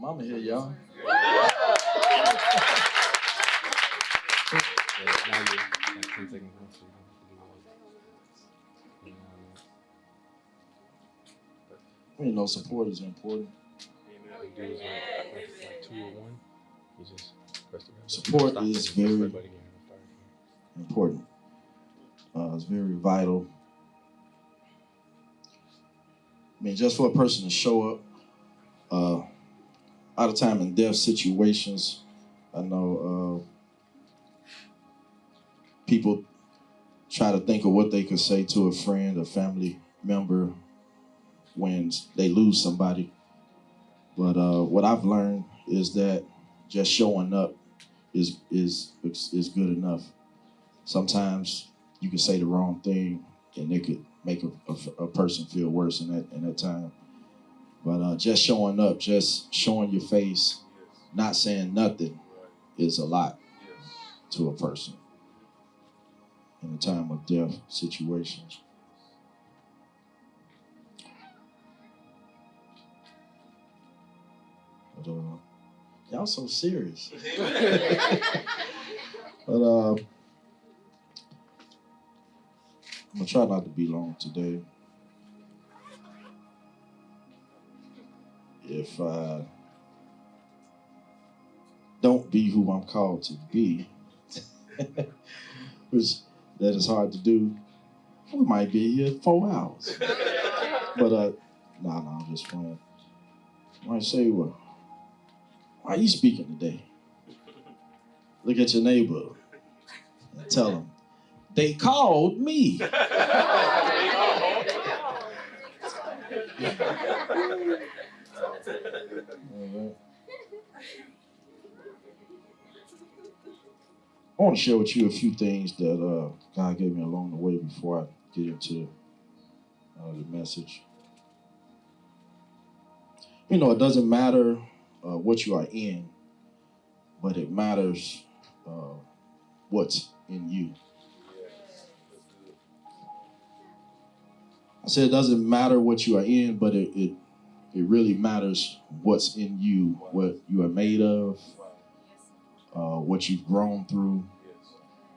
Mama here, y'all. You know, support is important. Support is very important. It's very vital. I mean, just for a person to show up, out of time in death situations, I know people try to think of what they could say to a friend, a family member when they lose somebody. But what I've learned is that just showing up is good enough. Sometimes you can say the wrong thing and it could make a person feel worse in that time. But just showing up, just showing your face, not saying nothing is a lot to a person in a time of death situations. But y'all so serious. But I'm gonna try not to be long today. If I don't be who I'm called to be, which that is hard to do, we might be here 4 hours. But no, I'm just playing. I might say, well, why are you speaking today? Look at your neighbor and tell them, they called me. I want to share with you a few things that God gave me along the way before I get into the message. You know, it doesn't matter what you are in, but it matters what's in you. I said it doesn't matter what you are in, but it really matters what's in you, what you are made of, what you've grown through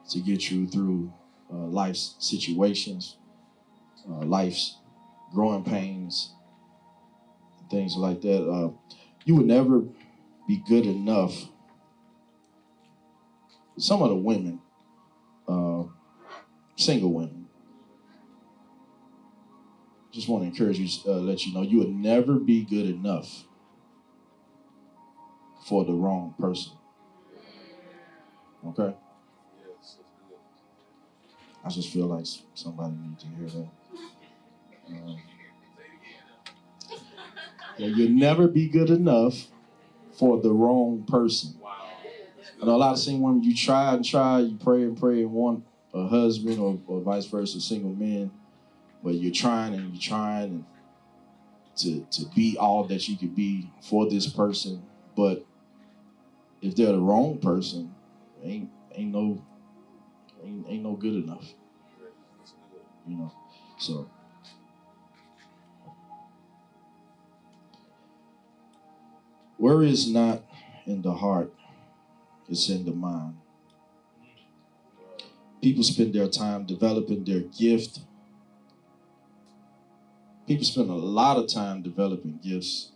to get you through life's situations, life's growing pains, things like that. You would never be good enough. Some of the women, single women, just want to encourage you, let you know, you would never be good enough for the wrong person. Okay? I just feel like somebody needs to hear that. You'll never be good enough for the wrong person. I know a lot of single women, you try and try, you pray and pray and want a husband or vice versa, single men, but you're trying and to be all that you could be for this person. But if they're the wrong person, ain't no good enough. You know, so worry is not in the heart, it's in the mind. People spend their time developing their gift. People spend a lot of time developing gifts,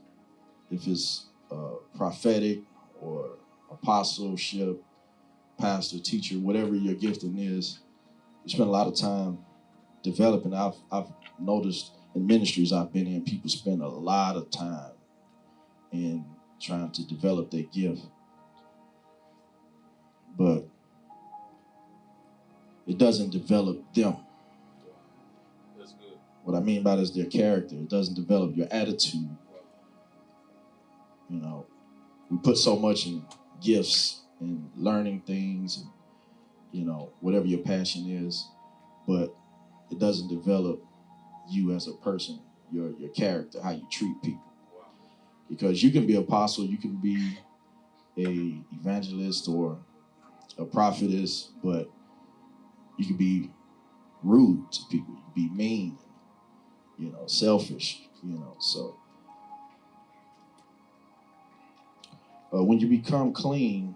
if it's prophetic or apostleship, pastor, teacher, whatever your gifting is. You spend a lot of time developing. I've noticed in ministries I've been in, people spend a lot of time in trying to develop their gift. But it doesn't develop them. That's good. What I mean by that is their character. It doesn't develop your attitude. You know, we put so much in gifts and learning things and, you know, whatever your passion is, but it doesn't develop you as a person, your character, how you treat people. Because you can be an apostle, you can be a evangelist or a prophetess, but you can be rude to people, you can be mean, you know, selfish, you know, so When you become clean,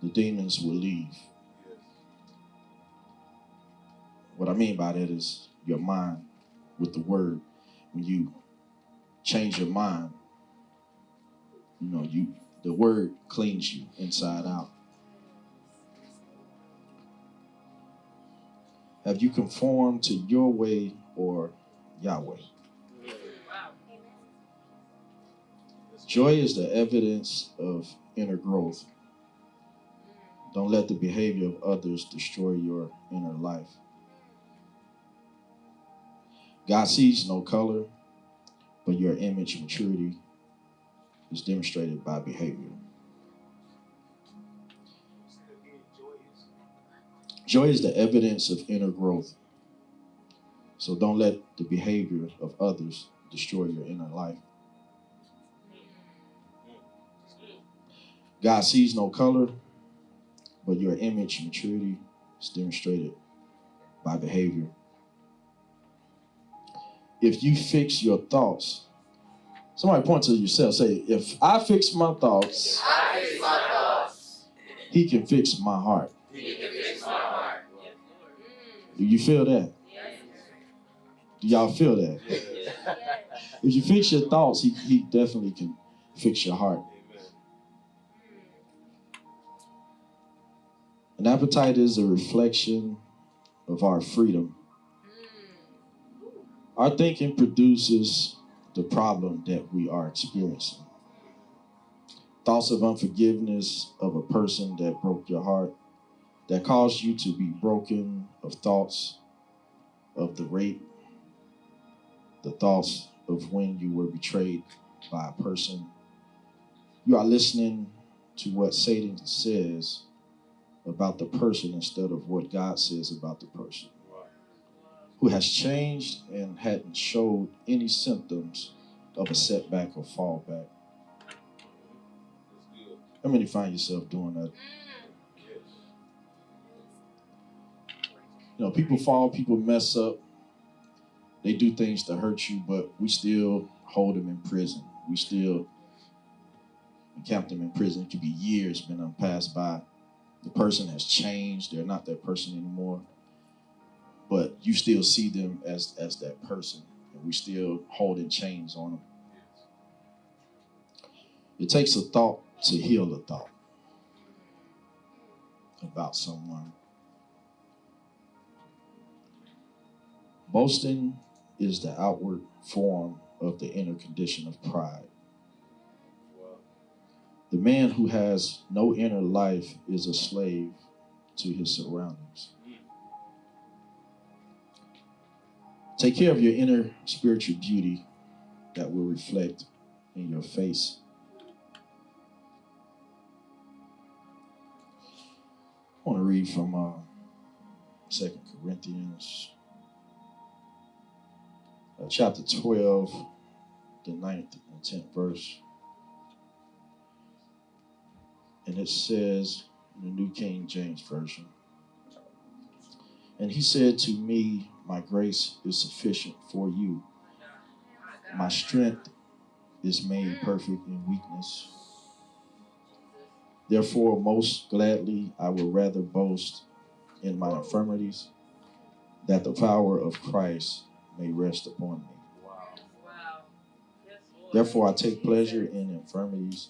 the demons will leave. Yes. What I mean by that is your mind with the word. When you change your mind, the word cleans you inside out. Have you conformed to your way or Yahweh? Joy is the evidence of inner growth. Don't let the behavior of others destroy your inner life. God sees no color, but your image maturity is demonstrated by behavior. Joy is the evidence of inner growth. So don't let the behavior of others destroy your inner life. God sees no color, but your image maturity is demonstrated by behavior. If you fix your thoughts, somebody point to yourself, say, if I fix my thoughts, he can fix my heart. Do you feel that? Do y'all feel that? If you fix your thoughts, he definitely can fix your heart. An appetite is a reflection of our freedom. Our thinking produces the problem that we are experiencing. Thoughts of unforgiveness of a person that broke your heart, that caused you to be broken, of thoughts of the rape, the thoughts of when you were betrayed by a person. You are listening to what Satan says about the person instead of what God says about the person, who has changed and hadn't showed any symptoms of a setback or fallback. How many find yourself doing that? People fall, people mess up. They do things to hurt you, but we still hold them in prison. We still camp them in prison. It could be years been passed by. The person has changed. They're not that person anymore. But you still see them as that person. And we still holding chains on them. It takes a thought to heal a thought about someone. Boasting is the outward form of the inner condition of pride. The man who has no inner life is a slave to his surroundings. Take care of your inner spiritual beauty that will reflect in your face. I want to read from 2 Corinthians chapter 12, the 9th and 10th verse. And it says in the New King James Version, and he said to me, my grace is sufficient for you. My strength is made perfect in weakness. Therefore, most gladly, I will rather boast in my infirmities, that the power of Christ may rest upon me. Therefore, I take pleasure in infirmities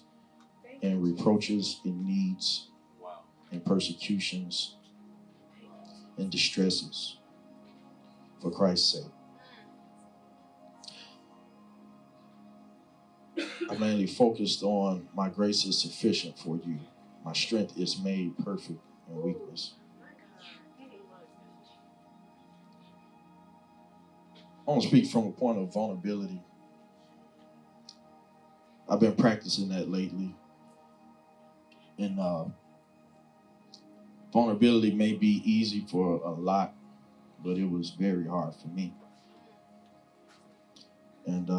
and reproaches, in needs and persecutions and distresses for Christ's sake. I mainly focused on my grace is sufficient for you. My strength is made perfect in weakness. I want to speak from a point of vulnerability. I've been practicing that lately. And vulnerability may be easy for a lot, but it was very hard for me. And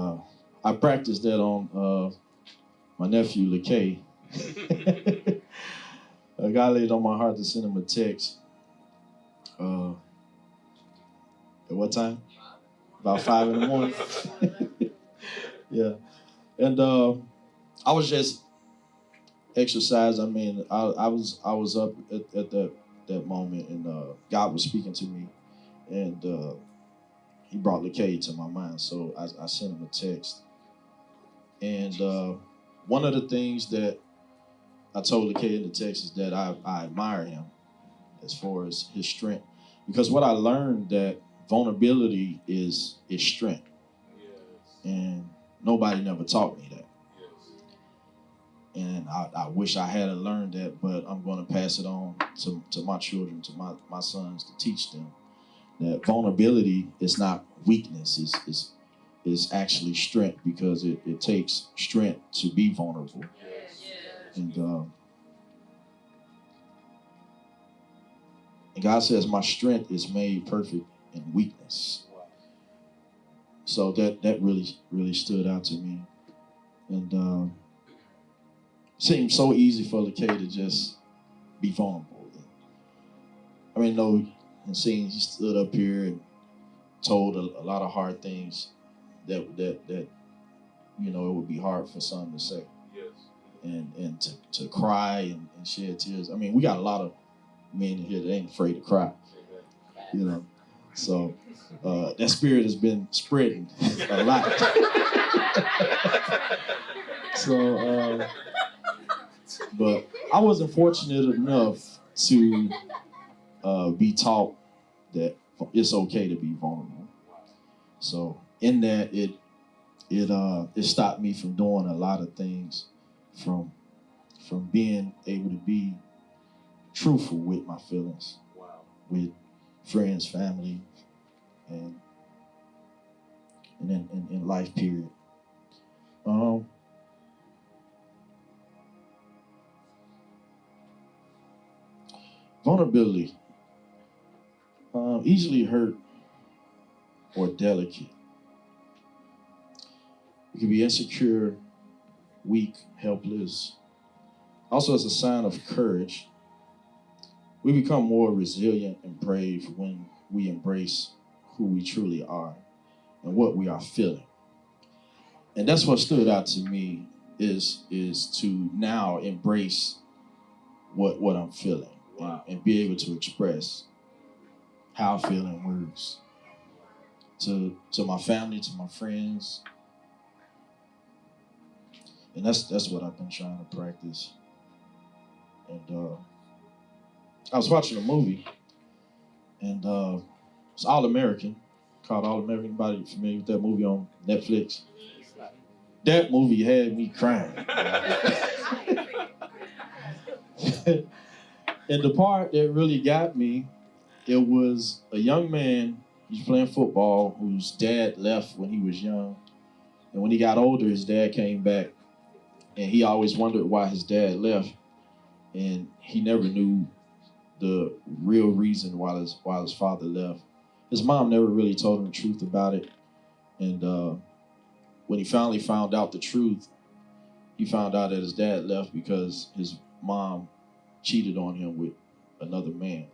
I practiced that on my nephew, LeKay. A guy laid it on my heart to send him a text. At what time? About 5 in the morning. Yeah. And I was just exercising. I mean, I was up at that moment, and God was speaking to me, and He brought Lakay to my mind. So I sent him a text, and one of the things that I told Lakay in the text is that I admire him as far as his strength, because what I learned that vulnerability is strength, and nobody never taught me that. And I wish I had learned that, but I'm going to pass it on to my children, to my sons, to teach them that vulnerability is not weakness, is actually strength, because it takes strength to be vulnerable. And God says, my strength is made perfect in weakness. So that really stood out to me. And seemed so easy for Lakay to just be vulnerable. I mean, no, and seeing he stood up here and told a lot of hard things that it would be hard for some to say. Yes. And to cry and shed tears. I mean, we got a lot of men in here that ain't afraid to cry. So that spirit has been spreading a lot. So, but I wasn't fortunate enough to be taught that it's okay to be vulnerable. So in that, it stopped me from doing a lot of things, from being able to be truthful with my feelings, with friends, family, and in life period. Vulnerability, easily hurt or delicate. You can be insecure, weak, helpless. Also, as a sign of courage, we become more resilient and brave when we embrace who we truly are and what we are feeling. And that's what stood out to me, is to now embrace what I'm feeling, and be able to express how I feel in words to my family, to my friends. And that's what I've been trying to practice. And I was watching a movie, and it's All American, called All American. Anybody familiar with that movie on Netflix? That movie had me crying. And the part that really got me, it was a young man, he's playing football, whose dad left when he was young. And when he got older, his dad came back, and he always wondered why his dad left. And he never knew the real reason why his father left. His mom never really told him the truth about it. And when he finally found out the truth, he found out that his dad left because his mom cheated on him with another man.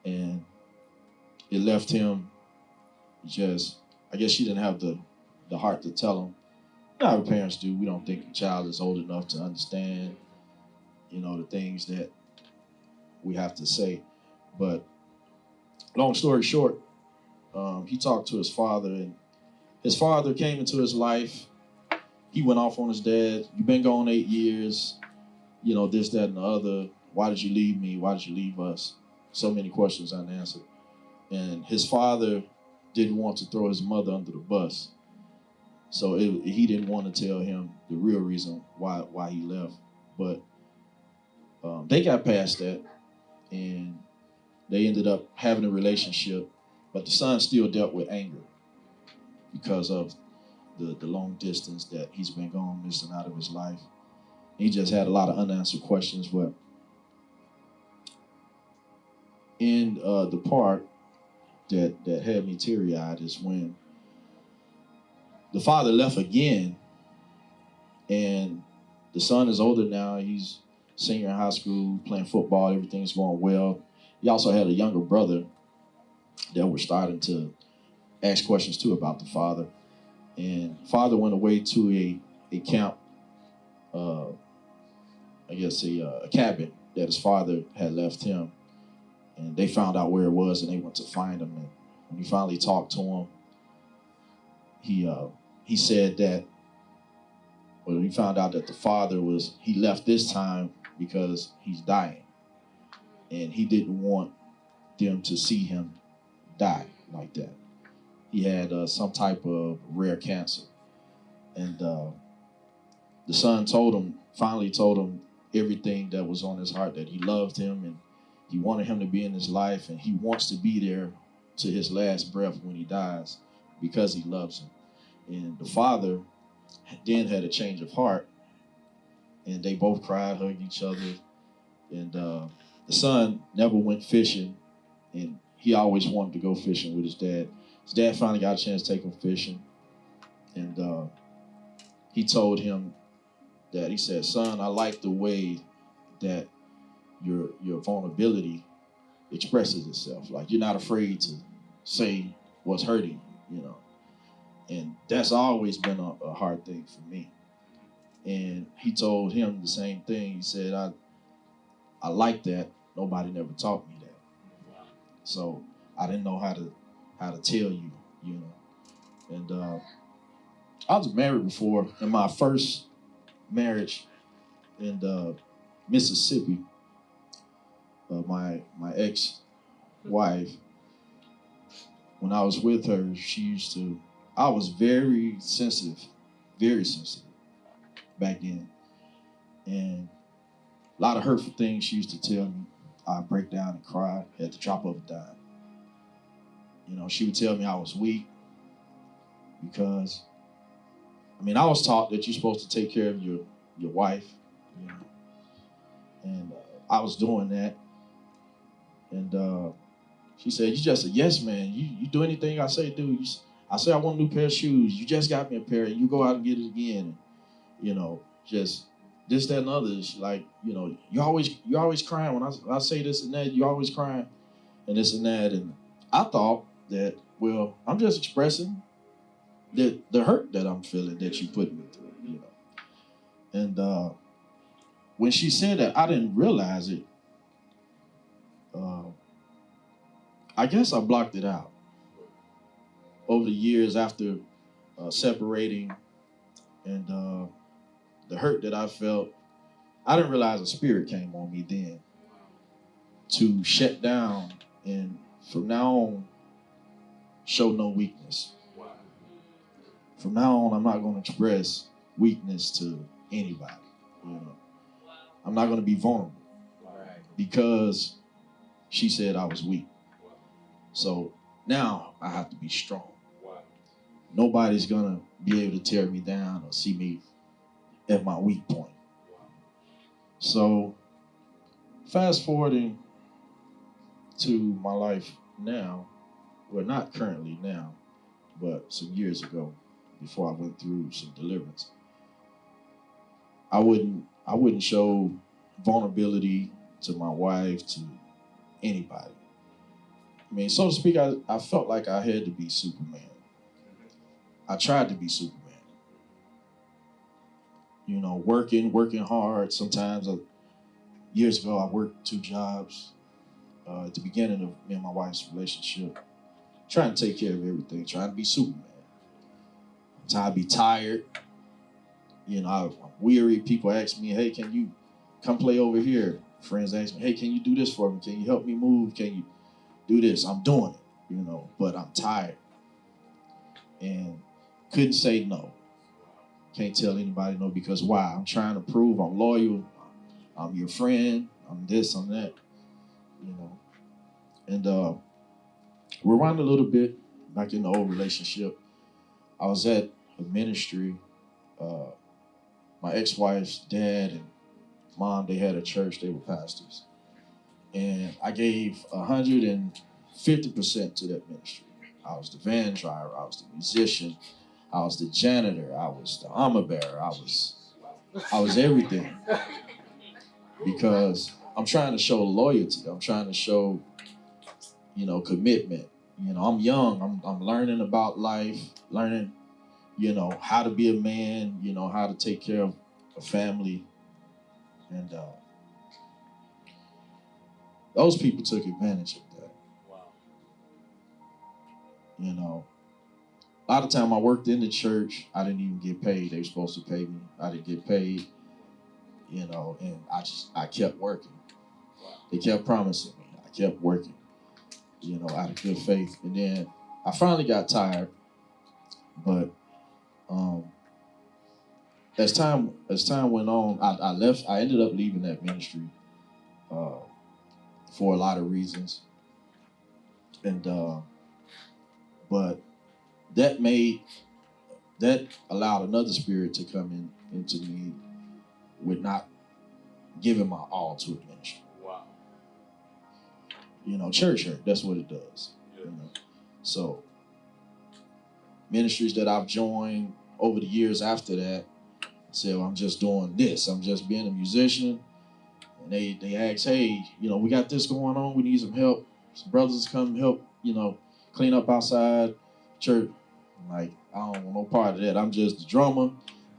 And it left him just, I guess she didn't have the heart to tell him. Not how parents do. We don't think a child is old enough to understand, the things that we have to say. But long story short, he talked to his father, and his father came into his life. He went off on his dad. You've been gone 8 years, this, that, and the other. Why did you leave me? Why did you leave us? So many questions unanswered. And his father didn't want to throw his mother under the bus. So he didn't want to tell him the real reason why he left. But they got past that, and they ended up having a relationship. But the son still dealt with anger because of the long distance that he's been gone, missing out of his life. He just had a lot of unanswered questions. But in the part that had me teary-eyed is when the father left again, and the son is older now. He's senior in high school, playing football. Everything's going well. He also had a younger brother that were starting to ask questions too about the father. And father went away to a camp uh, I guess a cabin that his father had left him, and they found out where it was, and they went to find him. And when he finally talked to him, he said that when he found out that the father he left this time because he's dying, and he didn't want them to see him die like that. He had some type of rare cancer, and the son finally told him everything that was on his heart, that he loved him and he wanted him to be in his life, and he wants to be there to his last breath when he dies because he loves him. And the father then had a change of heart, and they both cried, hugged each other. And the son never went fishing, and he always wanted to go fishing with his dad. His dad finally got a chance to take him fishing, and he told him that, he said, "Son, I like the way that your vulnerability expresses itself. Like, you're not afraid to say what's hurting you. And that's always been a hard thing for me." And he told him the same thing. He said, I like that. Nobody never taught me that. So I didn't know how to tell you. And I was married before. In my first marriage in Mississippi, my ex-wife, when I was with her, I was very sensitive back then. And a lot of hurtful things she used to tell me. I'd break down and cry at the drop of a dime. She would tell me I was weak because, I was taught that you're supposed to take care of your wife, and I was doing that. And she said, "You just a yes man. You do anything I say do. I say I want a new pair of shoes. You just got me a pair, and you go out and get it again. And, just this, that, and others. Like, you always crying when I say this and that. You always crying and this and that." And I thought that, well, I'm just expressing the hurt that I'm feeling that you put me through. And when she said that, I didn't realize it. I guess I blocked it out. Over the years after separating and the hurt that I felt, I didn't realize a spirit came on me then to shut down and from now on show no weakness. From now on, I'm not going to express weakness to anybody. I'm not going to be vulnerable because she said I was weak. So now I have to be strong. Nobody's going to be able to tear me down or see me at my weak point. So fast forwarding to my life now, well, not currently now, but some years ago, before I went through some deliverance, I wouldn't show vulnerability to my wife, to anybody. So to speak, I felt like I had to be Superman. I tried to be Superman. Working hard. Sometimes, years ago, I worked 2 jobs at the beginning of me and my wife's relationship, trying to take care of everything, trying to be Superman. Sometimes I'd be tired. I'm weary. People ask me, "Hey, can you come play over here?" Friends ask me, "Hey, can you do this for me? Can you help me move? Can you do this?" I'm doing it, but I'm tired. And couldn't say no. Can't tell anybody no, because why? I'm trying to prove I'm loyal. I'm your friend. I'm this, I'm that. And we're around a little bit back in the old relationship. I was at a ministry. My ex-wife's dad and mom, they had a church. They were pastors. And I gave 150% to that ministry. I was the van driver. I was the musician. I was the janitor. I was the armor bearer. I was everything. Because I'm trying to show loyalty. I'm trying to show, commitment. I'm young. I'm learning about life, learning, how to be a man, how to take care of a family, and those people took advantage of that. Wow. You know, a lot of time I worked in the church, I didn't even get paid. They were supposed to pay me. I didn't get paid, you know, and I kept working. Wow. They kept promising me. I kept working, you know, out of good faith. And then I finally got tired, but as time went on, I left. I ended up leaving that ministry for a lot of reasons, and but that allowed another spirit to come into me with not giving my all to the ministry. Wow. You know, church hurt. That's what it does. Yeah. You know, so ministries that I've joined over the years after that said, well, I'm just doing this. I'm just being a musician. And they ask, hey, you know, we got this going on. We need some help. Some brothers come help, you know, clean up outside church. I'm like, I don't want no part of that. I'm just the drummer.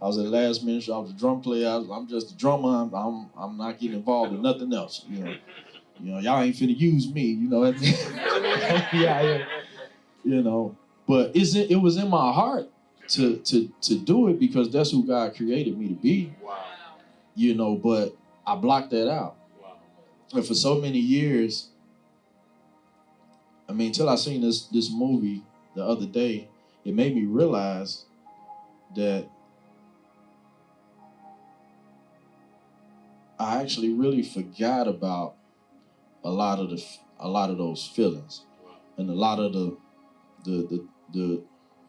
I was at the last ministry. I was a drum player. I'm just a drummer. I'm not getting involved in nothing else. You know, y'all ain't finna use me. You know, yeah. You know, but it was in my heart to do it because that's who God created me to be. Wow. You know, but I blocked that out. Wow. And for so many years, I mean, till I seen this movie the other day, it made me realize that I actually really forgot about a lot of those feelings, and a lot of the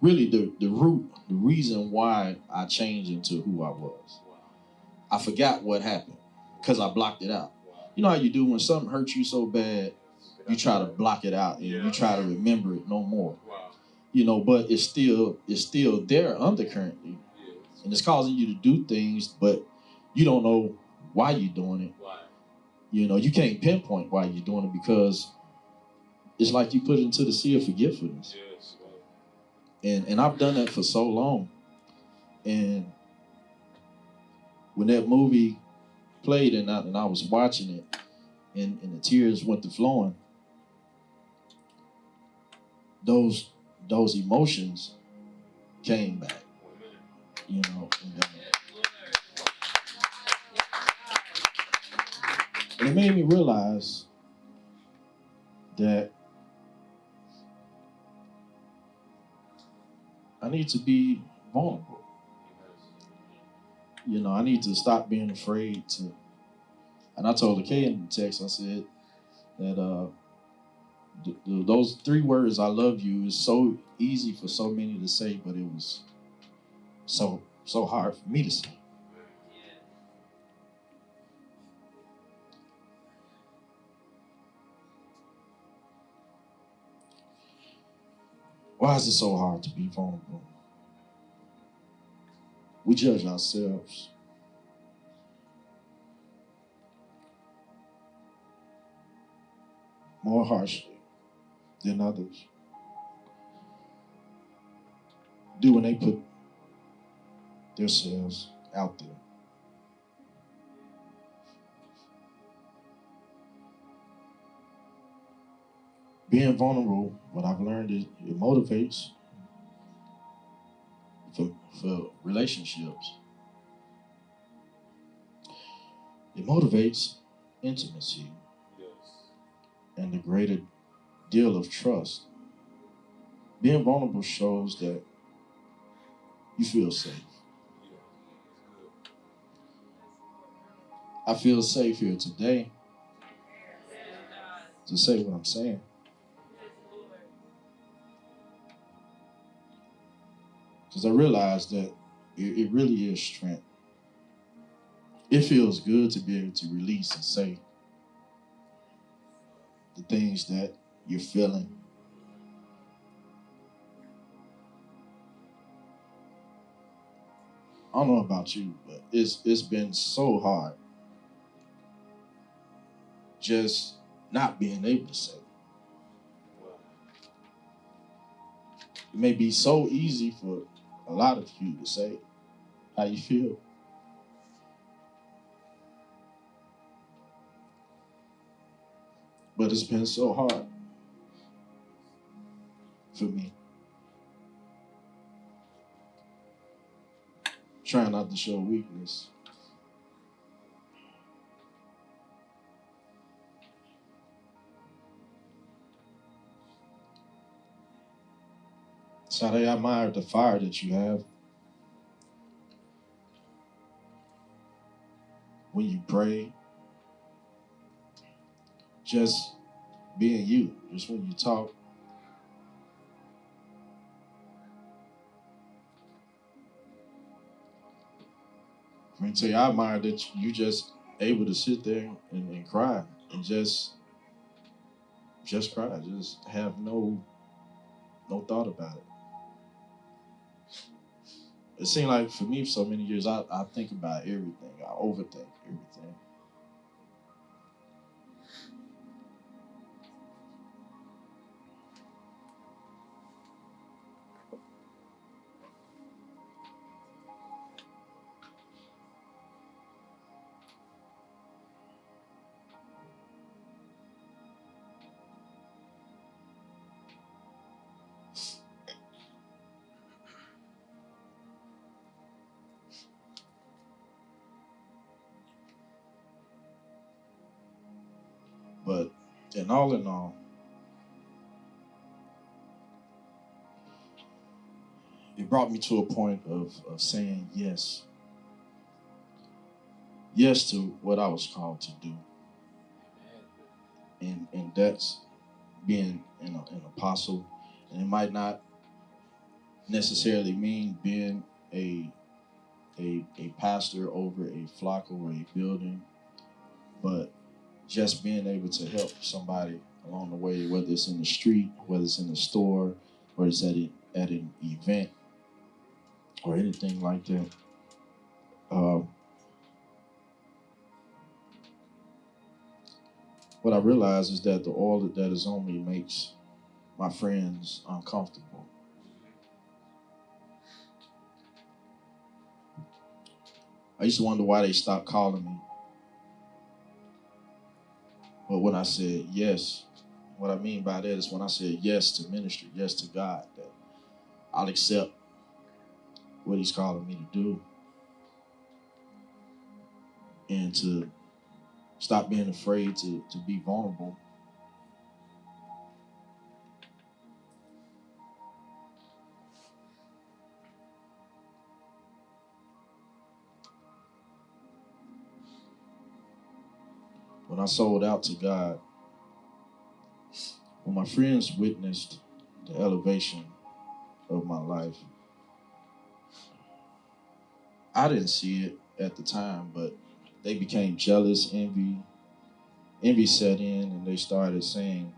really the root, the reason why I changed into who I was. Wow. I forgot what happened because I blocked it out. Wow. You know how you do when something hurts you so bad, you try to block it out and you try to remember it no more. Wow. You know, but it's still there undercurrently, and it's causing you to do things, but you don't know why you're doing it. Wow. You know, you can't pinpoint why you're doing it because it's like you put it into the sea of forgetfulness. Yes. Wow. And I've done that for so long. And when that movie played and I was watching it and the tears went to flowing, those emotions came back. You know, and it made me realize that I need to be vulnerable. You know, I need to stop being afraid to. And I told the K in the text, I said that those 3 words, I love you, is so easy for so many to say, but it was so hard for me to say. Why is it so hard to be vulnerable? We judge ourselves. More harshly than others do when they put themselves out there. Being vulnerable, what I've learned is it motivates for relationships. It motivates intimacy. Yes. And a greater deal of trust. Being vulnerable shows that you feel safe. I feel safe here today to say what I'm saying. Because I realize that it really is strength. It feels good to be able to release and say the things that you're feeling. I don't know about you, but it's been so hard just not being able to say. It may be so easy for a lot of you to say how you feel. But it's been so hard for me. Trying not to show weakness. So I admire the fire that you have when you pray. Just being you, just when you talk. I mean, tell you, I admire that you just able to sit there and cry and just cry, just have no thought about it. It seemed like for me, for so many years, I think about everything. I overthink everything. But in all, it brought me to a point of saying yes. Yes to what I was called to do. And that's being an apostle. And it might not necessarily mean being a pastor over a flock or a building, but just being able to help somebody along the way, whether it's in the street, whether it's in the store, whether it's at an event or anything like that. What I realize is that the oil that is on me makes my friends uncomfortable. I used to wonder why they stopped calling me. But when I said yes, what I mean by that is when I said yes to ministry, yes to God, that I'll accept what he's calling me to do. And to stop being afraid to be vulnerable. When I sold out to God, when my friends witnessed the elevation of my life, I didn't see it at the time, but they became jealous, envy set in, and they started saying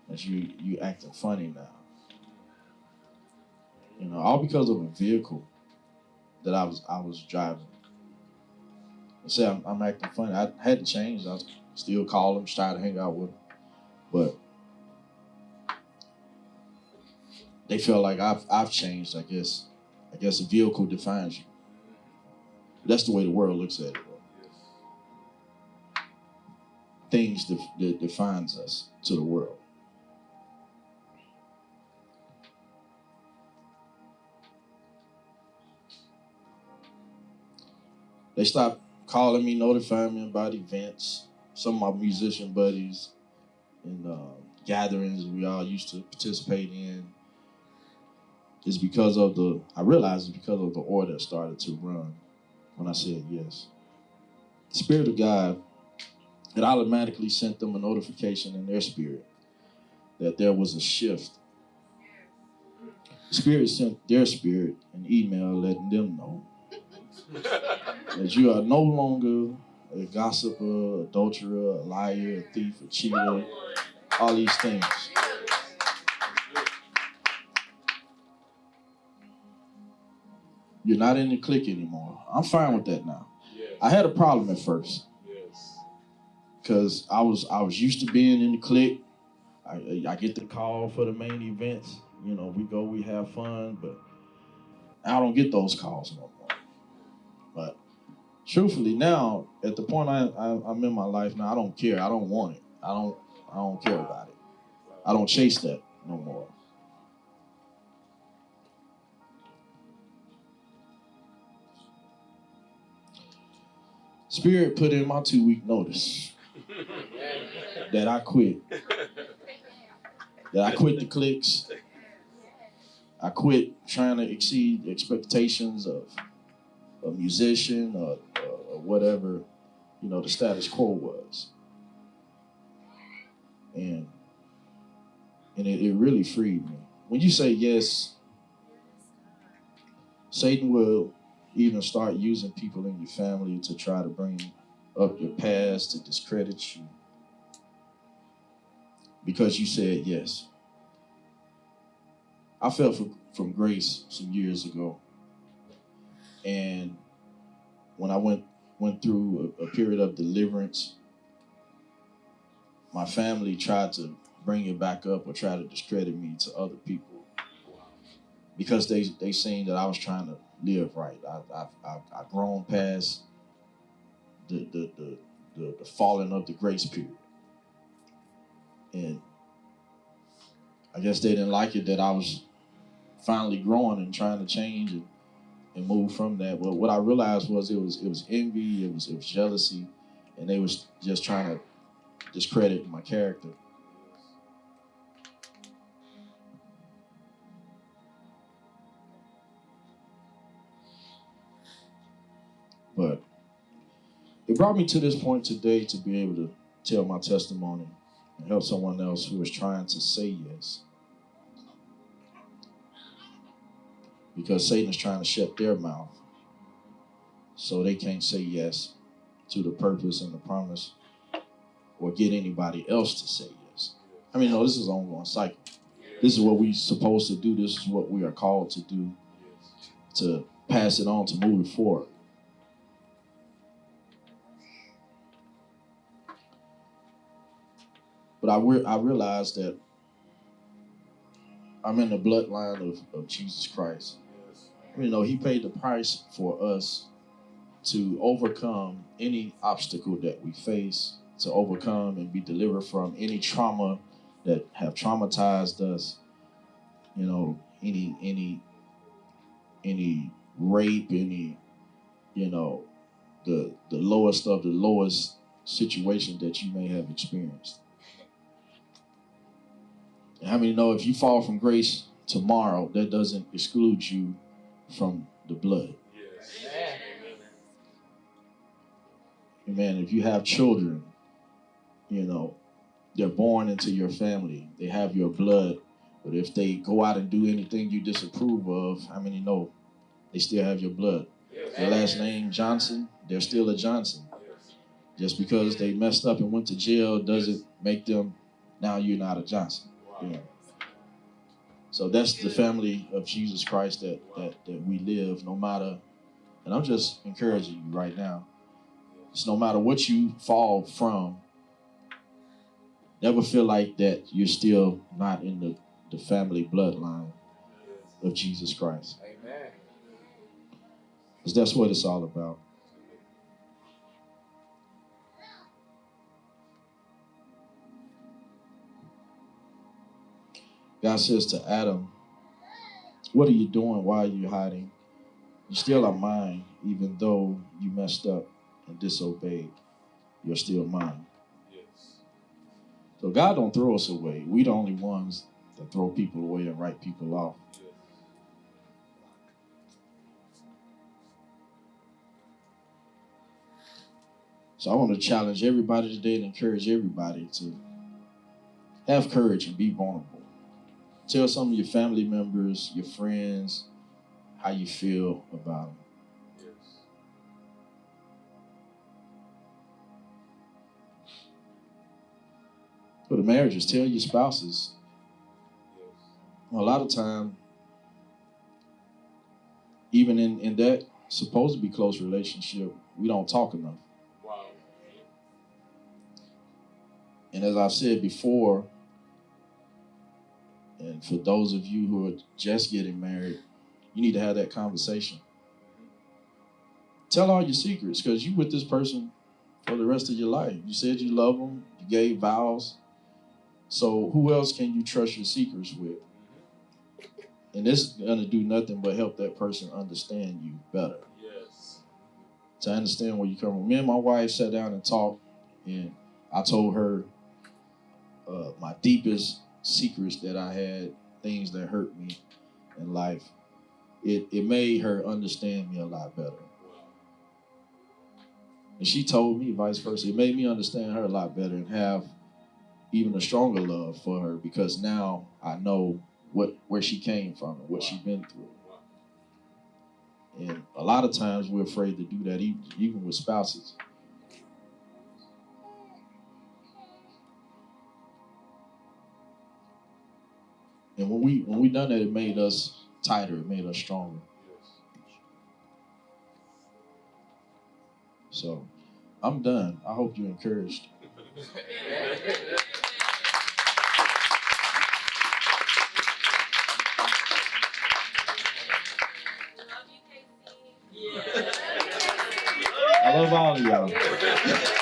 that you acting funny now. You know, all because of a vehicle that I was driving. They said I'm acting funny. I hadn't changed. I still call them, try to hang out with them, but they felt like I've changed. I guess a vehicle defines you. That's the way the world looks at it. Things that defines us to the world. They stopped calling me, notifying me about events. Some of my musician buddies and gatherings we all used to participate in. It's because of I realized it's because of the oil that started to run when I said yes. The Spirit of God, it automatically sent them a notification in their spirit that there was a shift. The Spirit sent their spirit an email letting them know that you are no longer a gossiper, adulterer, a liar, a thief, a cheater, all these things. You're not in the clique anymore. I'm fine with that now. Yes. I had a problem at first. Yes. Because I was used to being in the clique. I get the call for the main events. You know, we go, we have fun, but I don't get those calls no more. But truthfully, now at the point I'm in my life now, I don't care. I don't want it. I don't care about it. I don't chase that no more. Spirit put in my 2-week notice that I quit. That I quit the clicks. I quit trying to exceed expectations of a musician or whatever, the status quo was. And it really freed me. When you say yes, Satan will even start using people in your family to try to bring up your past, to discredit you, because you said yes. I fell from grace some years ago, and when I went through a period of deliverance, my family tried to bring it back up or try to discredit me to other people because they seen that I was trying to live right. I've grown past the falling of the grace period, and I guess they didn't like it that I was finally growing and trying to change and move from that. But what I realized was it was envy, it was jealousy, and they was just trying to discredit my character. But it brought me to this point today to be able to tell my testimony and help someone else who is trying to say yes. Because Satan is trying to shut their mouth so they can't say yes to the purpose and the promise or get anybody else to say yes. I mean, no, this is an ongoing cycle. This is what we're supposed to do. This is what we are called to do, to pass it on, to move it forward. But I realized that I'm in the bloodline of Jesus Christ. He paid the price for us to overcome any obstacle that we face, to overcome and be delivered from any trauma that have traumatized us. Any rape, any, the lowest of the lowest situation that you may have experienced. And how many know if you fall from grace tomorrow, that doesn't exclude you from the blood? Yes. Amen. If you have children, they're born into your family. They have your blood. But if they go out and do anything you disapprove of, how many know they still have your blood? Yes. Their last name Johnson, they're still a Johnson. Yes. Just because they messed up and went to jail doesn't make them, now you're not a Johnson. Wow. So that's the family of Jesus Christ that we live, no matter, and I'm just encouraging you right now, it's no matter what you fall from, never feel like that you're still not in the family bloodline of Jesus Christ. Amen. Because that's what it's all about. God says to Adam, what are you doing? Why are you hiding? You still are mine, even though you messed up and disobeyed. You're still mine. Yes. So God don't throw us away. We the only ones that throw people away and write people off. Yes. So I want to challenge everybody today and encourage everybody to have courage and be vulnerable. Tell some of your family members, your friends, how you feel about them. Yes. For the marriages, tell your spouses. Yes. A lot of time, even in that supposed to be close relationship, we don't talk enough. Wow. And as I said before, and for those of you who are just getting married, you need to have that conversation. Tell all your secrets, because you with this person for the rest of your life. You said you love them. You gave vows. So who else can you trust your secrets with? And this is gonna do nothing but help that person understand you better. Yes. To understand where you come from. Me and my wife sat down and talked, and I told her my deepest secrets that I had, things that hurt me in life. It made her understand me a lot better. And she told me vice versa. It made me understand her a lot better and have even a stronger love for her, because now I know where she came from and what she's been through. And a lot of times we're afraid to do that, even with spouses. And when we done that, it made us tighter, it made us stronger. So I'm done. I hope you're encouraged. I love all of y'all.